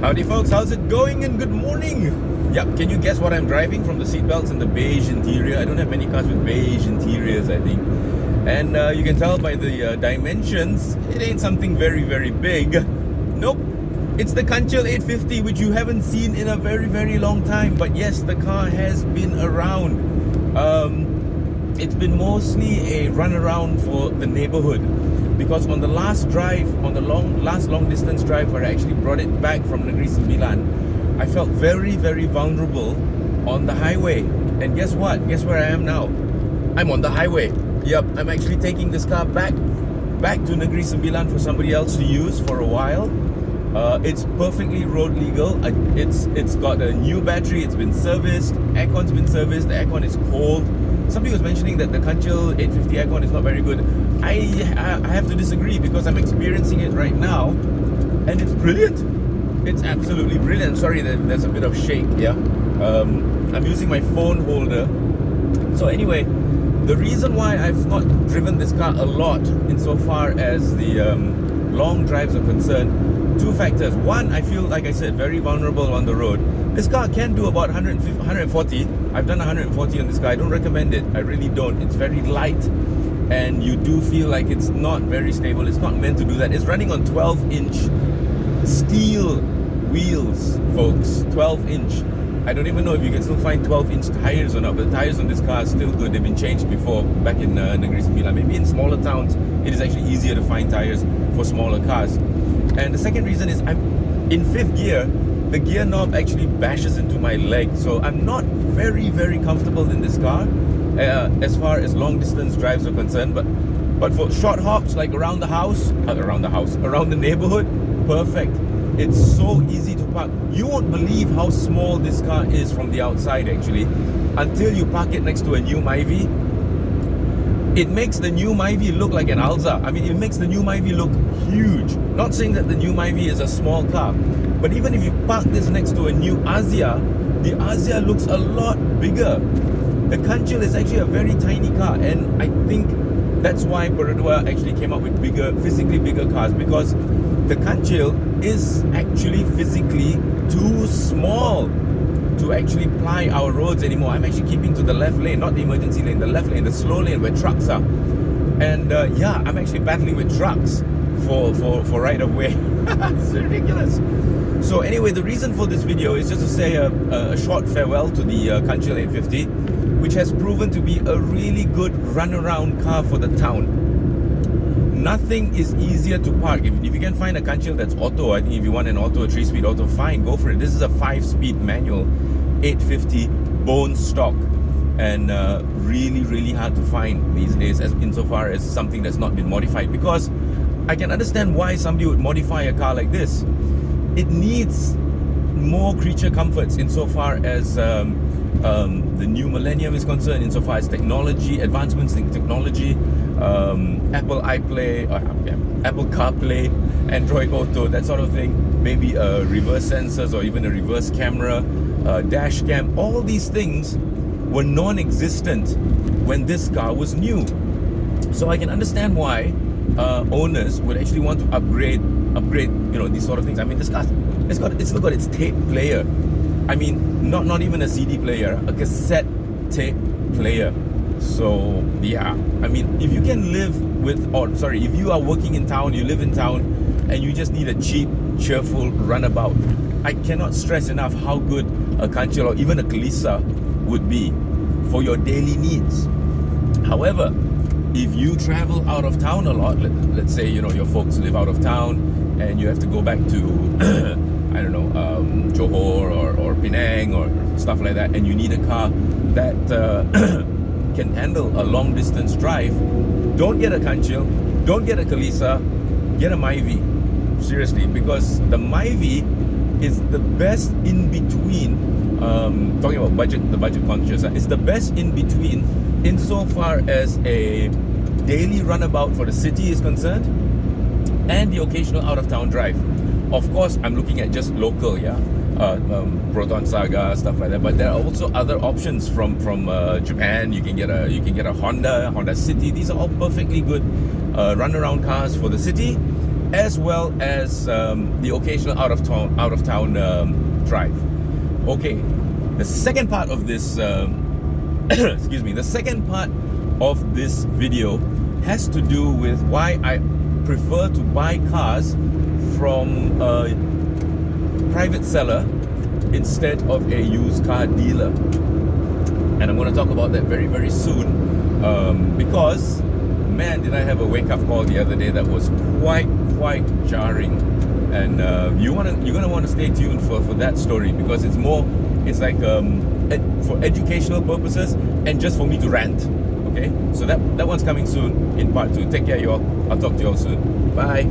Howdy folks, how's it going and good morning? Yep, can you guess what I'm driving from the seatbelts and the beige interior? I don't have many cars with beige interiors, I think. And you can tell by the dimensions, it ain't something very, very big. Nope, it's the Kancil 850, which you haven't seen in a very, very long time. But yes, the car has been around. It's been mostly a runaround for the neighborhood. Because on the last drive, on the last long distance drive where I actually brought it back from Negeri Sembilan, I felt very, very vulnerable on the highway. And guess what? Guess where I am now? I'm on the highway. Yep, I'm actually taking this car back to Negeri Sembilan for somebody else to use for a while. It's perfectly road legal. It's got a new battery. It's been serviced. Aircon's been serviced. The aircon is cold. Somebody was mentioning that the Kancil 850 aircon is not very good. I have to disagree because I'm experiencing it right now, and it's brilliant. It's absolutely brilliant. Sorry that there's a bit of shake. Yeah, I'm using my phone holder. So anyway, the reason why I've not driven this car a lot insofar as the long drives are concerned, two factors. One, I feel, like I said, very vulnerable on the road. This car can do about 140. I've done 140 on this car. I don't recommend it. I really don't. It's very light, and you do feel like it's not very stable. It's not meant to do that. It's running on 12-inch steel wheels, folks. 12-inch. I don't even know if you can still find 12-inch tires or not, but the tires on this car are still good. They've been changed before back in Negeri Sembilan. Maybe in smaller towns, it is actually easier to find tires for smaller cars. And the second reason is I'm in fifth gear. The gear knob actually bashes into my leg, so I'm not very, very comfortable in this car as far as long distance drives are concerned. But for short hops, like around the neighborhood, perfect. It's so easy to park. You won't believe how small this car is from the outside actually, until you park it next to a new Myvi. It makes the new Myvi look like an Alza. I mean, it makes the new Myvi look huge. Not saying that the new Myvi is a small car, but even if you park this next to a new Azia, the Azia looks a lot bigger. The Kancil is actually a very tiny car, and I think that's why Perodua actually came up with physically bigger cars, because the Kancil is actually physically too small to actually ply our roads anymore. I'm actually keeping to the left lane, not the emergency lane, the left lane, the slow lane where trucks are. And yeah, I'm actually battling with trucks for right of way. It's ridiculous. So anyway, the reason for this video is just to say a short farewell to the Kancil 850, which has proven to be a really good runaround car for the town. Nothing is easier to park. If you can find a Kancil that's auto, I think if you want an auto, a 3-speed auto, fine, go for it. This is a 5-speed manual 850 bone stock, and really, really hard to find these days, as insofar as something that's not been modified. Because I can understand why somebody would modify a car like this. It needs more creature comforts insofar as the new millennium is concerned, insofar as technology, advancements in technology, Apple iPlay, Apple CarPlay, Android Auto, that sort of thing, maybe reverse sensors or even a reverse camera, dash cam. All these things were non-existent when this car was new. So I can understand why owners would actually want to upgrade, you know, these sort of things. I mean, this car, it's still got its tape player. I mean, not even a CD player, a cassette tape player. So yeah, I mean, if you can live with, or sorry, if you are working in town, you live in town, and you just need a cheap, cheerful runabout, I cannot stress enough how good a Kancil or even a Kalisa would be for your daily needs. However, if you travel out of town a lot, let's say, you know, your folks live out of town and you have to go back to I don't know, Johor or Penang or stuff like that, and you need a car that can handle a long distance drive, don't get a Kancil, don't get a Kalisa, get a Myvi. Seriously, because the Myvi is the best in between. Talking about the budget conscious, it's the best in between insofar as a daily runabout for the city is concerned, and the occasional out of town drive. Of course, I'm looking at just local, yeah, Proton Saga, stuff like that. But there are also other options from Japan. You can get a Honda City. These are all perfectly good runaround cars for the city. as well as the occasional out of town drive. Okay, the second part of this excuse me, the second part of this video has to do with why I prefer to buy cars from a private seller instead of a used car dealer. And I'm going to talk about that very, very soon, because man, did I have a wake-up call the other day that was quite jarring. And you're gonna want to stay tuned for that story, because it's like for educational purposes and just for me to rant. Okay, so that one's coming soon in part 2. Take care, y'all. I'll talk to y'all soon. Bye.